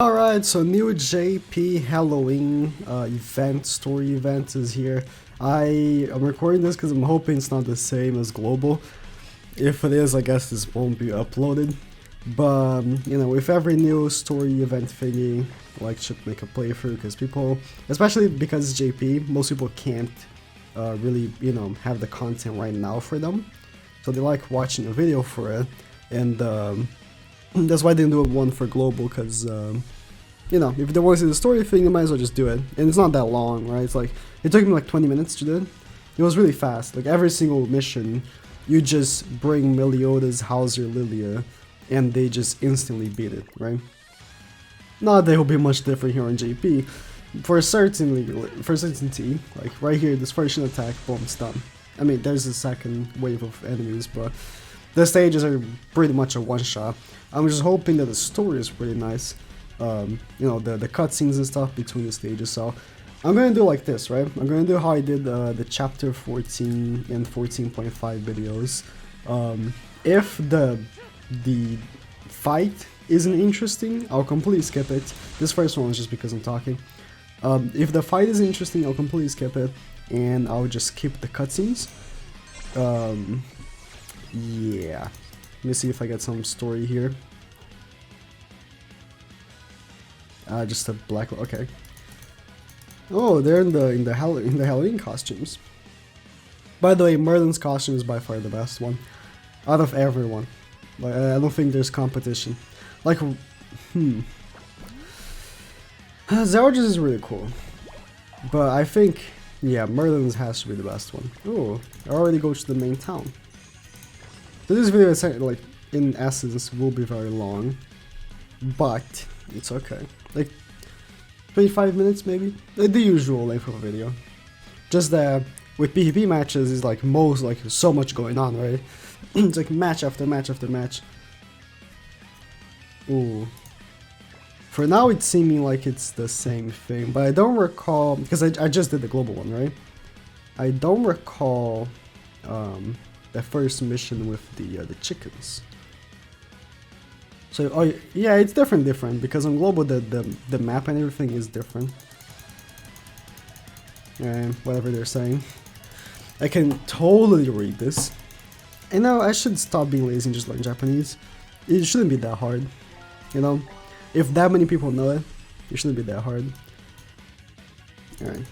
Alright, so new JP Halloween story event is here. I am recording this because I'm hoping it's not the same as Global. If it is, I guess this won't be uploaded. But, you know, with every new story event thingy, I like to make a playthrough because people, especially because it's JP, most people can't really, you know, have the content right now for them. So they like watching a video for it, and that's why I didn't do one for Global, because, you know, if they want to see the story thing, they might as well just do it. And it's not that long, right? It's like, it took me like 20 minutes to do it. It was really fast. Like, every single mission, you just bring Meliodas, Hauser, Lilia, and they just instantly beat it, right? Not that it will be much different here on JP. For certainty, like, right here, this first attack, boom, it's done. I mean, there's a second wave of enemies, but the stages are pretty much a one-shot. I'm just hoping that the story is pretty nice. You know, the cutscenes and stuff between the stages. So I'm gonna do like this, right? I'm gonna do how I did the chapter 14 and 14.5 videos. If the fight isn't interesting, I'll completely skip it. This first one is just because I'm talking. If the fight is interesting, I'll completely skip it, and I'll just skip the cutscenes. Yeah. Let me see if I get some story here. Just a black. Okay. Oh, they're in the Halloween costumes. By the way, Merlin's costume is by far the best one out of everyone. Like, I don't think there's competition. Like, Zelda's is really cool, but I think, yeah, Merlin's has to be the best one. Oh, I already go to the main town. So this video is like, in essence, will be very long, but it's okay. Like 25 minutes maybe, like the usual length of a video. Just that with PvP matches is like so much going on, right? It's like match after match after match. Ooh. For now it's seeming like it's the same thing, but I don't recall, because I just did the global one, right? I don't recall the first mission with the chickens. So, oh yeah, it's different, because on Global the map and everything is different. And whatever they're saying. I can totally read this. And now I should stop being lazy and just learn Japanese. It shouldn't be that hard, you know? If that many people know it, it shouldn't be that hard. Alright.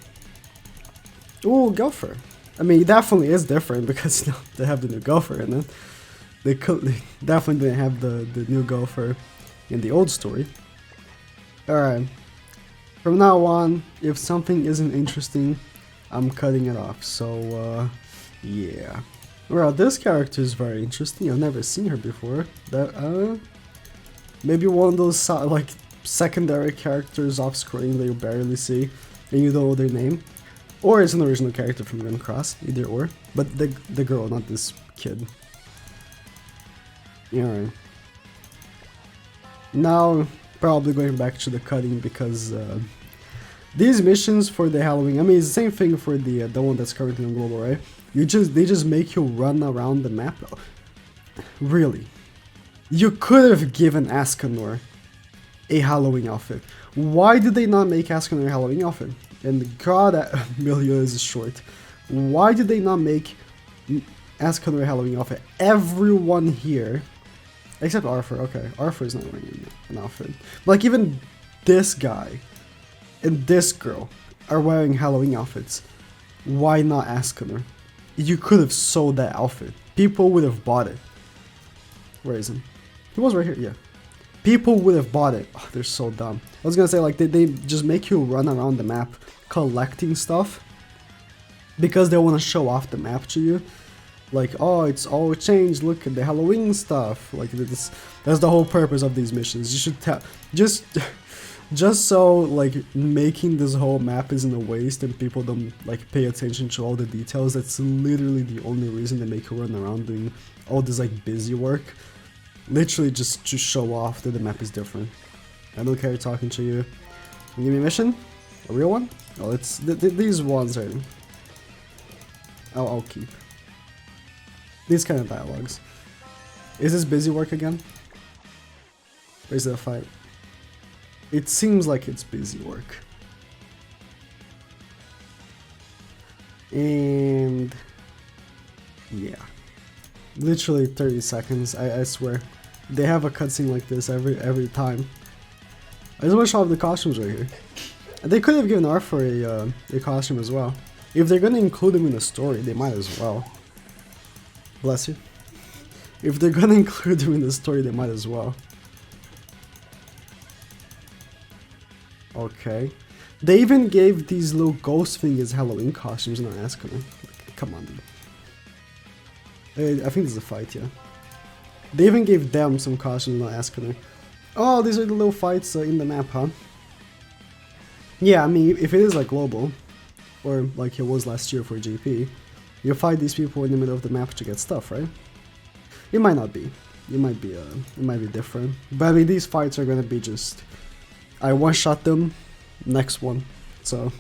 Ooh, Gopher. I mean, it definitely is different because, you know, they have the new Gopher in it. They definitely didn't have the new Gopher in the old story. Alright. From now on, if something isn't interesting, I'm cutting it off. So, yeah. Well, this character is very interesting. I've never seen her before. That, maybe one of those, like, secondary characters off screen that you barely see, and you don't know their name. Or it's an original character from Gun Cross, either or. But the girl, not this kid. Alright. Now, probably going back to the cutting, because these missions for the Halloween, I mean, it's the same thing for the one that's currently on Global, right? They just make you run around the map. Really? You could have given Ascanor a Halloween outfit. Why did they not make Ascanor a Halloween outfit? And God, Meliodas is short. Why did they not make Ascanor a Halloween outfit? Everyone here, except Arthur. Okay, Arthur is not wearing an outfit. But like, even this guy and this girl are wearing Halloween outfits. Why not Ascanor? You could have sold that outfit. People would have bought it. Where is he? He was right here, yeah. People would have bought it. Oh, they're so dumb. I was gonna say, like, they just make you run around the map collecting stuff because they want to show off the map to you. Like, oh, it's all changed, look at the Halloween stuff. Like, that's the whole purpose of these missions. You should tell, just so, like, making this whole map isn't a waste and people don't, like, pay attention to all the details. That's literally the only reason they make you run around doing all this, like, busy work. Literally just to show off that the map is different. I don't care talking to you. Can you give me a mission? A real one? Oh, it's these ones are... I'll keep. These kind of dialogues. Is this busy work again? Or is it a fight? It seems like it's busy work. And yeah, literally 30 seconds. I swear, they have a cutscene like this every time. I just want to show off the costumes right here. They could have given Arthur a costume as well. If they're gonna include him in the story, they might as well. Bless you. If they're gonna include him in the story, they might as well. Okay. They even gave these little ghost fingers Halloween costumes, not asking them. Come on, dude. I think there's a fight, yeah. They even gave them some costumes, not asking them. Oh, these are the little fights in the map, huh? Yeah, I mean, if it is like global, or like it was last year for GP, you fight these people in the middle of the map to get stuff, right? It might not be. It might be different. But I mean, these fights are gonna be just, I one-shot them, next one. So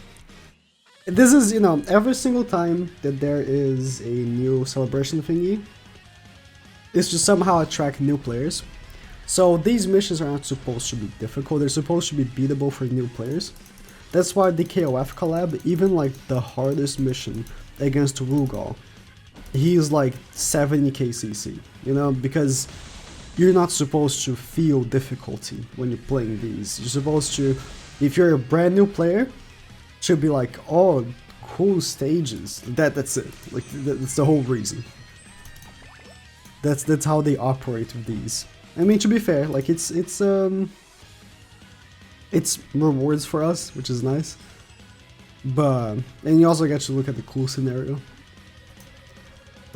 this is, you know, every single time that there is a new celebration thingy, it's to somehow attract new players. So these missions are not supposed to be difficult, they're supposed to be beatable for new players. That's why the KOF collab, even like the hardest mission against Rugal, he's like 70 KCC, you know, because you're not supposed to feel difficulty when you're playing these. You're supposed to, if you're a brand new player, should be like, oh, cool stages. That's it. Like that's the whole reason. That's how they operate with these. I mean, to be fair, like it's rewards for us, which is nice. But and you also get to look at the cool scenario.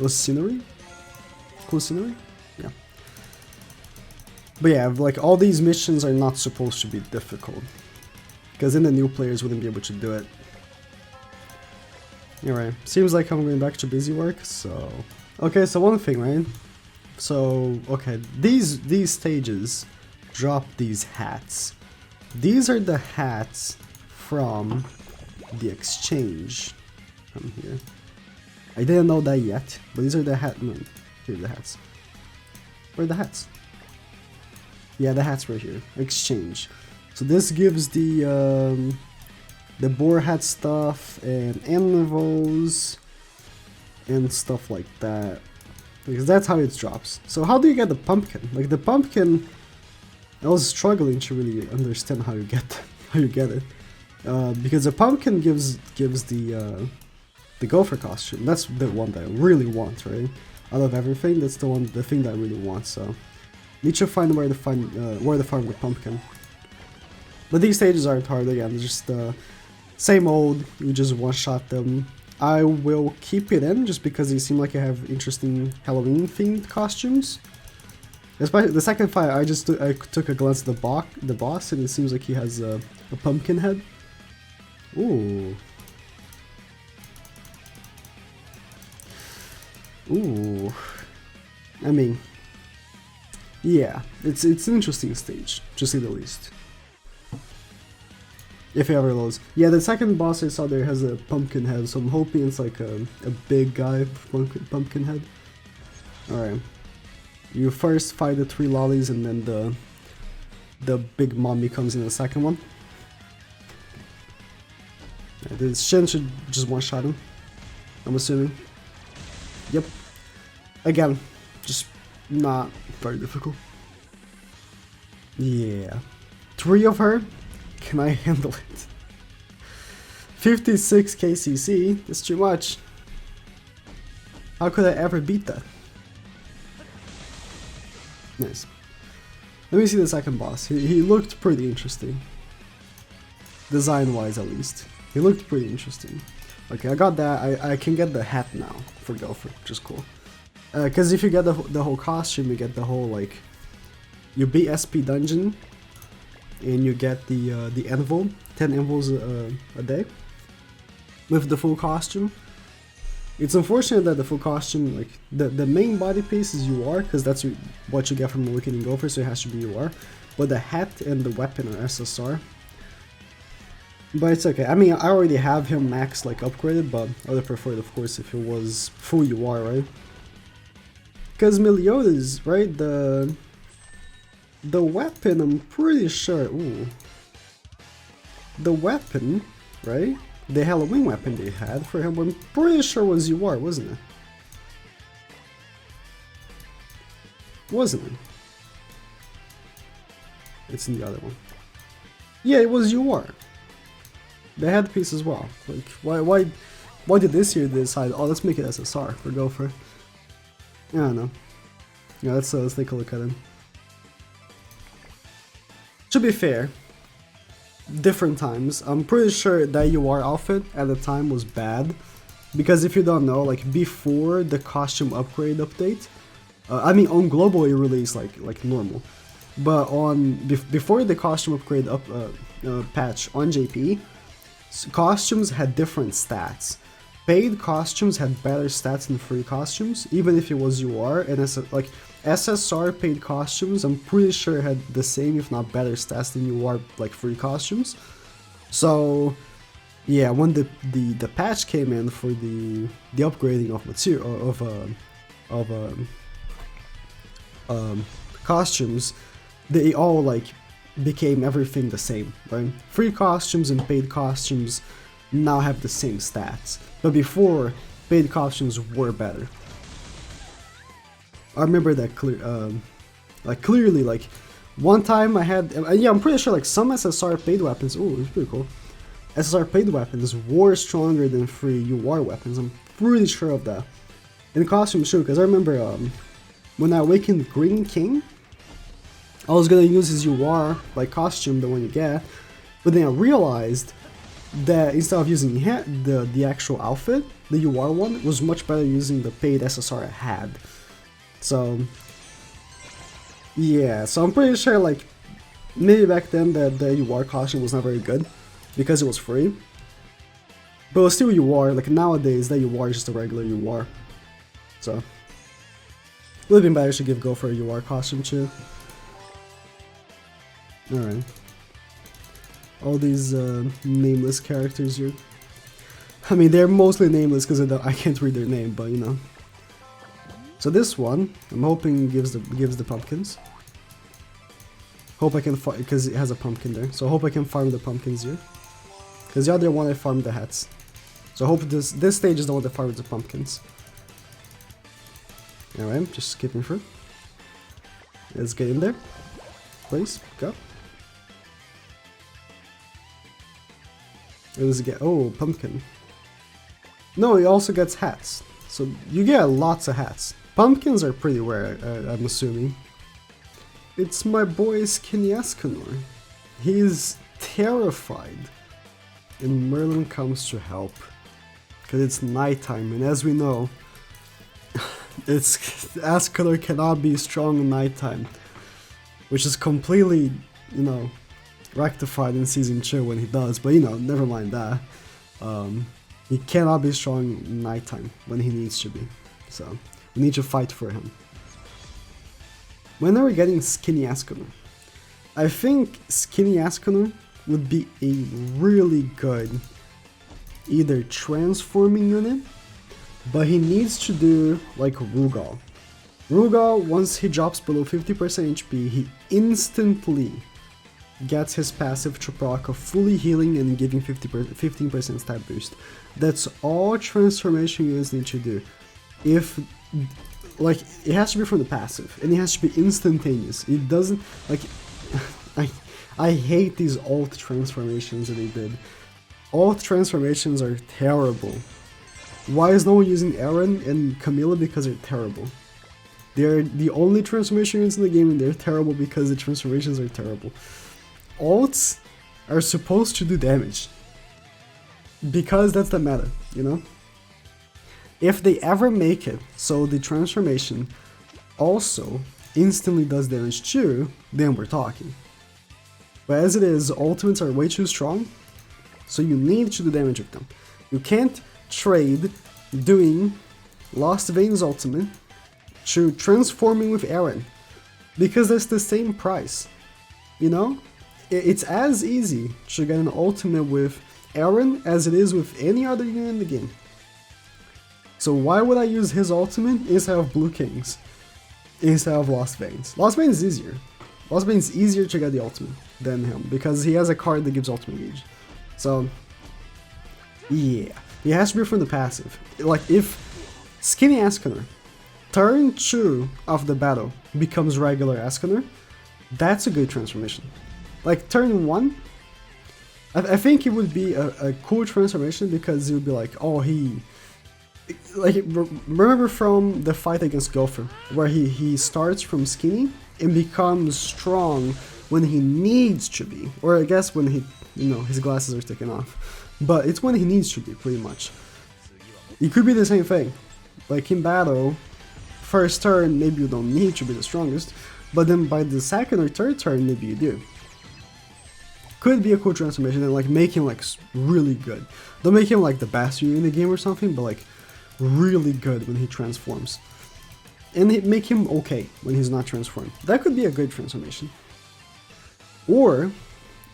Scenery? Cool scenery? Yeah. But yeah, like all these missions are not supposed to be difficult. Because then the new players wouldn't be able to do it. Alright, seems like I'm going back to busy work, so... Okay, so one thing, right? So, okay, these stages drop these hats. These are the hats from the exchange. Come here. I didn't know that yet, but these are the hats. No, here are the hats. Where are the hats? Yeah, the hats right here. Exchange. So this gives the boar hat stuff and anvils and stuff like that, because that's how it drops. So how do you get the pumpkin? Like the pumpkin, I was struggling to really understand how you get it, because the pumpkin gives the gopher costume. That's the one that I really want, right? Out of everything, that's the thing that I really want. So need to find where to farm the pumpkin. But these stages aren't hard again. They're just same old. You just one-shot them. I will keep it in just because they seem like they have interesting Halloween themed costumes. Especially the second fight, I took a glance at the boss, and it seems like he has a pumpkin head. Ooh. Ooh. I mean, yeah, it's an interesting stage, to say the least. If he ever loads. Yeah, the second boss I saw there has a pumpkin head, so I'm hoping it's like a big guy with pumpkin head. Alright. You first fight the 3 lollies, and then the big mommy comes in the second one. Yeah, this Shin should just one-shot him, I'm assuming. Yep. Again, just not very difficult. Yeah. 3 of her? Can I handle it? 56 KCC? That's too much. How could I ever beat that? Nice. Let me see the second boss. He looked pretty interesting. Design-wise, at least. He looked pretty interesting. Okay, I got that. I can get the hat now for Gopher, which is cool. Because if you get the whole costume, you get the whole, like... You beat SP Dungeon, and you get the anvil, 10 anvils a day, with the full costume. It's unfortunate that the full costume, like, the main body piece is UR, because that's what you get from Awakening Gopher, so it has to be UR. But the hat and the weapon are SSR. But it's okay. I mean, I already have him max, like, upgraded, but I would have preferred, of course, if it was full UR, right? Because Meliodas, right, the weapon, I'm pretty sure... Ooh, the weapon, right? The Halloween weapon they had for him, I'm pretty sure was UR, wasn't it? Wasn't it? It's in the other one. Yeah, it was UR. They had the piece as well. Like, why did this year decide, oh, let's make it SSR for Gopher? I don't know. Yeah, let's take a look at it. To be fair, different times. I'm pretty sure that UR outfit at the time was bad, because if you don't know, like before the costume upgrade update, I mean on global it released like normal, but on before the costume upgrade patch on JP, costumes had different stats. Paid costumes had better stats than free costumes, even if it was UR, and like SSR paid costumes, I'm pretty sure had the same, if not better stats than UR like free costumes. So yeah, when the patch came in for the upgrading of material costumes, they all like became everything the same, right? Free costumes and paid costumes now have the same stats, but before, paid costumes were better. I remember that clearly, like one time I had, yeah, I'm pretty sure like some SSR paid weapons, ooh, it's pretty cool. SSR paid weapons were stronger than free UR weapons, I'm pretty sure of that. In costumes too, because I remember when I awakened Green King, I was gonna use his UR like costume, the one you get, but then I realized that instead of using the actual outfit, the UR one was much better using the paid SSR I had. So yeah, so I'm pretty sure like maybe back then the UR costume was not very good because it was free, but it was still UR. Like nowadays, that UR is just a regular UR. So it would have been better to give Go for a UR costume too. All right. All these nameless characters here. I mean, they're mostly nameless because I can't read their name, but you know. So this one, I'm hoping gives the pumpkins. Hope I can farm, because it has a pumpkin there. So I hope I can farm the pumpkins here. Because the other one I farmed the hats. So I hope this stage is the one that farms the pumpkins. Alright, just skipping through. Let's get in there. Please, go. Let's get, oh, pumpkin. No, he also gets hats. So you get lots of hats. Pumpkins are pretty rare, I'm assuming. It's my boy Skinny Escanor. He's terrified. And Merlin comes to help. Because it's nighttime, and as we know, Escanor cannot be strong in nighttime. Which is completely, you know, rectified in Season 2 when he does, but you know, never mind that. He cannot be strong in nighttime when he needs to be, so we need to fight for him. When are we getting Skinny Escanor? I think Skinny Escanor would be a really good either transforming unit, but he needs to do like Rugal. Rugal, once he drops below 50% HP, he instantly gets his passive to proc of fully healing and giving 15% stat boost. That's all transformation units need to do. If, like, it has to be from the passive, and it has to be instantaneous. It doesn't, like, I hate these alt transformations that they did. Alt transformations are terrible. Why is no one using Aaron and Camilla? Because they're terrible. They're the only transformation units in the game, and they're terrible because the transformations are terrible. Alts are supposed to do damage, because that's the meta, you know? If they ever make it so the transformation also instantly does damage too, then we're talking. But as it is, ultimates are way too strong, so you need to do damage with them. You can't trade doing Lost Veins ultimate to transforming with Aaron, because that's the same price, you know? It's as easy to get an ultimate with Aaron as it is with any other unit in the game. So why would I use his ultimate instead of Blue King's, instead of Lost Veins? Lost Veins is easier. Lost Veins is easier to get the ultimate than him, because he has a card that gives ultimate gauge. So yeah, it has to be from the passive. Like if Skinny Escanor turn 2 of the battle becomes regular Escanor, that's a good transformation. Like turn 1, I think it would be a cool transformation because it would be like, oh, remember from the fight against Gopher, where he starts from skinny and becomes strong when he needs to be, or I guess when his glasses are taken off, but it's when he needs to be, pretty much. It could be the same thing, like in battle, first turn maybe you don't need to be the strongest, but then by the second or third turn maybe you do. Could be a cool transformation and like make him like really good. Don't make him like the best in the game or something, but like really good when he transforms. And make him okay when he's not transformed. That could be a good transformation. Or,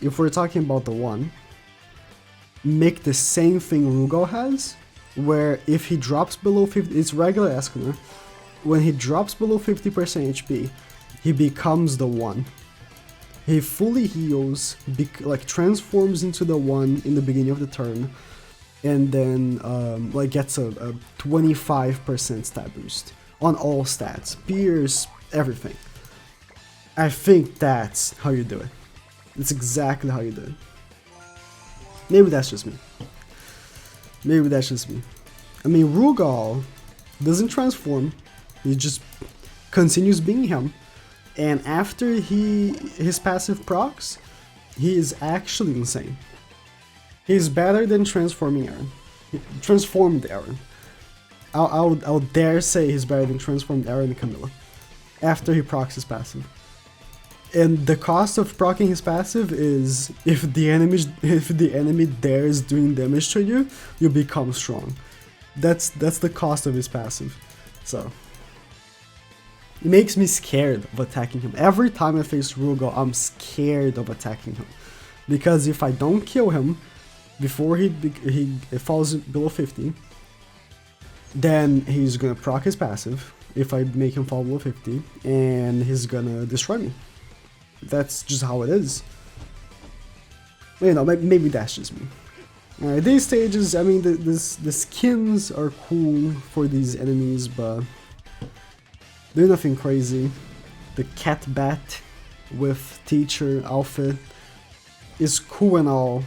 if we're talking about the one, make the same thing Rugal has, where if he drops below 50, it's regular Escanor, when he drops below 50% HP, he becomes the one. He fully heals, like transforms into the one in the beginning of the turn, and then like gets a 25% stat boost on all stats, spears, everything. I think that's how you do it. It's exactly how you do it. Maybe that's just me. Maybe that's just me. I mean, Rugal doesn't transform, he just continues being him. And after his passive procs, he is actually insane. He's better than transforming Aaron. Transformed Aaron. I'll dare say he's better than transformed Aaron and Camilla. After he procs his passive. And the cost of proccing his passive is if the enemy dares doing damage to you, you become strong. That's the cost of his passive. So it makes me scared of attacking him. Every time I face Rugal, I'm scared of attacking him. Because if I don't kill him before he falls below 50, then he's gonna proc his passive if I make him fall below 50, and he's gonna destroy me. That's just how it is. You know, maybe that's just me. Alright, these stages, I mean, the skins are cool for these enemies, but they're nothing crazy. The cat bat with teacher outfit is cool and all,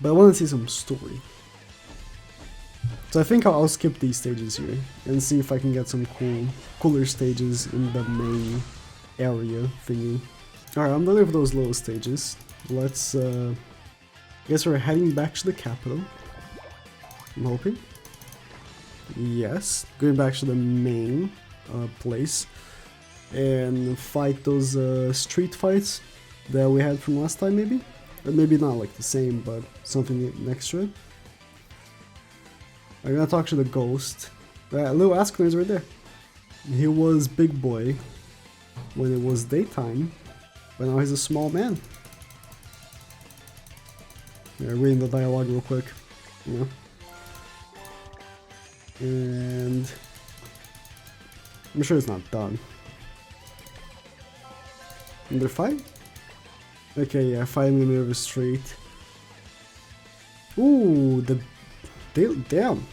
but I want to see some story. So I think I'll skip these stages here and see if I can get some cooler stages in the main area thingy. Alright, I'm done with those little stages. Let's, I guess we're heading back to the capital. I'm hoping. Yes, going back to the main place and fight those street fights that we had from last time, maybe? Or maybe not like the same, but something next to it. I'm gonna talk to the ghost. Little Ascalon is right there. He was big boy when it was daytime, but now he's a small man. Yeah, reading the dialogue real quick, you know. And I'm sure it's not done. Another fight? Okay, yeah, fighting in the middle of the street. Ooh, damn.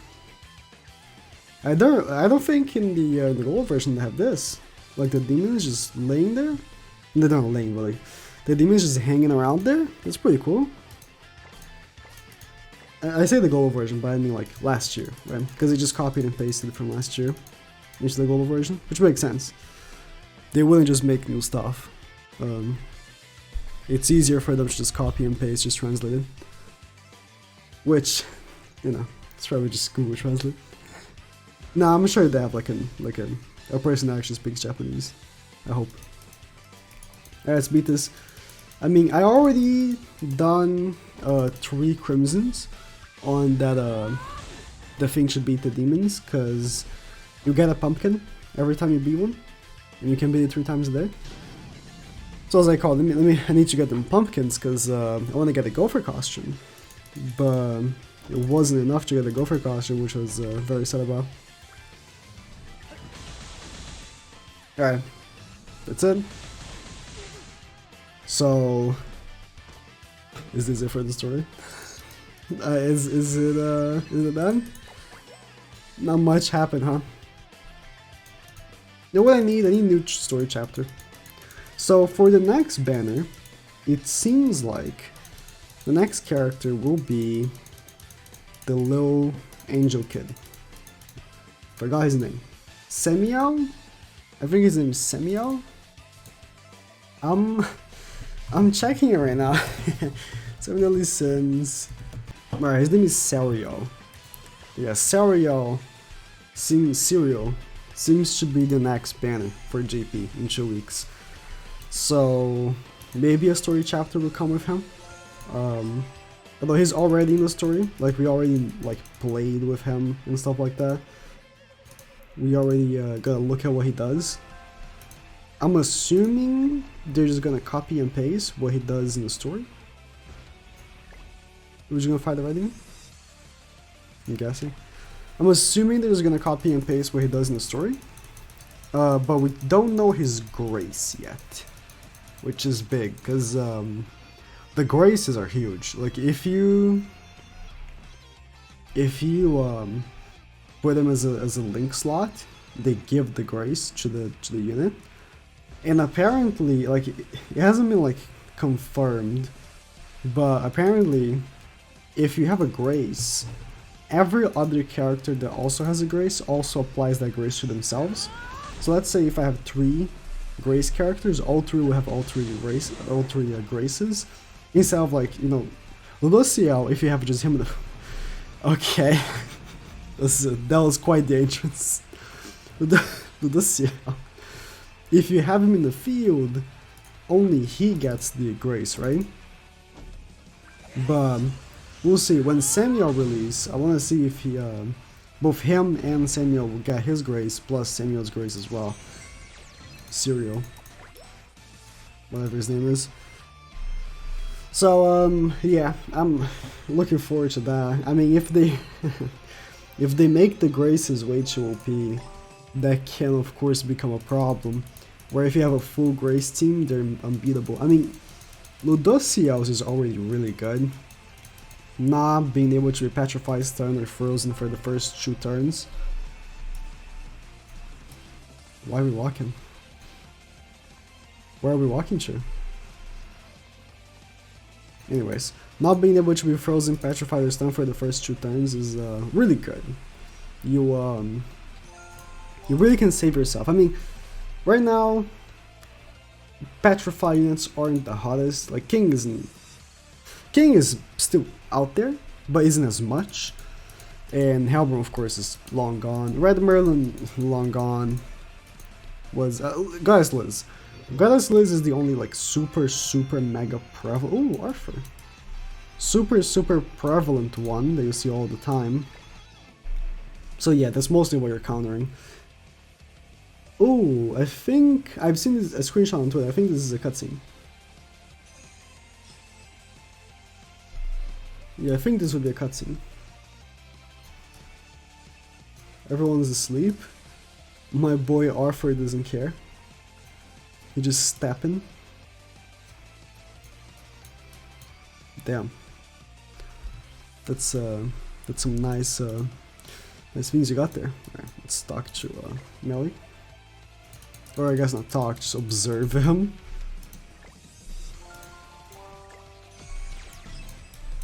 I don't think in the old version they have this. Like the demons just laying there. They're not laying, but like the demons just hanging around there. That's pretty cool. I say the gold version, but I mean like last year, right? Because they just copied and pasted it from last year into the gold version, which makes sense. They wouldn't just make new stuff. It's easier for them to just copy and paste, just translate it. Which, you know, it's probably just Google Translate. Nah, I'm sure they have like a person that actually speaks Japanese. I hope. Alright, let's beat this. I mean, I already done 3 crimsons on that the thing should beat the demons, because you get a pumpkin every time you beat one, and you can beat it 3 times a day. So I was like, oh, I need to get them pumpkins, because I want to get a gopher costume, but it wasn't enough to get a gopher costume, which I was very sad about. Alright, that's it. So Is this it for the story? Is it done? Not much happened, huh? You know what I need? I need a new story chapter. So for the next banner, it seems like the next character will be the little angel kid. Forgot his name. Semiel? I think his name is Semiel? I'm checking it right now. Semiel listens. Alright, his name is Serial. Yeah, Serial seems to be the next banner for JP in 2 weeks. So maybe a story chapter will come with him. Although he's already in the story, like we already like played with him and stuff like that. We already got a look at what he does. I'm assuming they're just gonna copy and paste what he does in the story. We're just gonna fight already? I'm guessing. I'm assuming they're just gonna copy and paste what he does in the story. But we don't know his grace yet, which is big, because the graces are huge. Like if you put them as a link slot, they give the grace to the unit. And apparently, like it hasn't been like confirmed, but apparently if you have a grace, every other character that also has a grace also applies that grace to themselves. So let's say if I have 3 grace characters, all 3 will have all three graces. Instead of like, you know, Luciel, if you have just him. Okay, that was quite the entrance. Luciel, if you have him in the field, only he gets the grace, right? But we'll see. When Samuel release, I want to see if he, both him and Samuel will get his grace plus Samuel's grace as well. Serial, whatever his name is. So yeah, I'm looking forward to that. I mean, if they if they make the graces way too OP, that can of course become a problem. Where if you have a full grace team, they're unbeatable. I mean, Ludociel's is already really good. Not being able to be petrified, stunned, or frozen for the first 2 turns. Why are we walking? Where are we walking to? Anyways, not being able to be frozen, petrified, or stunned for the first 2 turns is really good. You really can save yourself. I mean, right now, petrified units aren't the hottest. Like King is still out there, but isn't as much. And Hellborn, of course, is long gone. Red Merlin, long gone. Was Goddess Liz. Goddess Liz is the only like super mega prevalent. Ooh, Arthur. Super prevalent one that you see all the time. So yeah, that's mostly what you're countering. Ooh, I think I've seen a screenshot on Twitter. I think this is a cutscene. Yeah, I think this would be a cutscene. Everyone's asleep. My boy Arthur doesn't care. He just stepping. Damn. That's some nice things you got there. Alright, let's talk to Melly. Or I guess not talk, just observe him.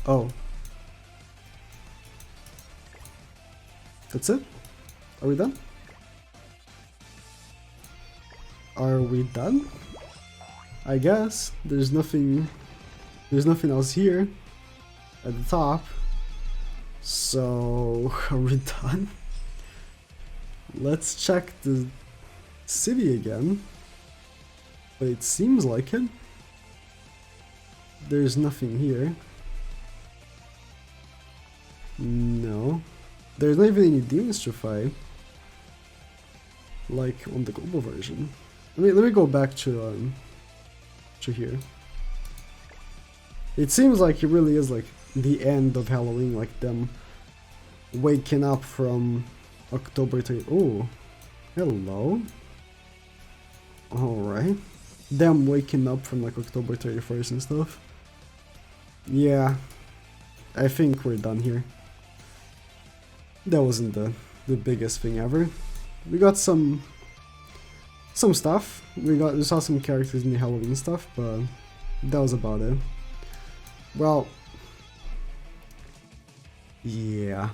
Oh. That's it? Are we done? Are we done? I guess. There's nothing else here at the top. So, are we done? Let's check the city again. But it seems like it. There's nothing here. No. There's not even any demons to fight. Like on the global version. Let me go back to here. It seems like it really is like the end of Halloween, like them waking up from October to oh, hello. Alright. Them waking up from like October 31st and stuff. Yeah, I think we're done here. That wasn't the biggest thing ever. We got some stuff. We saw some characters in the Halloween stuff, but that was about it. Well, yeah.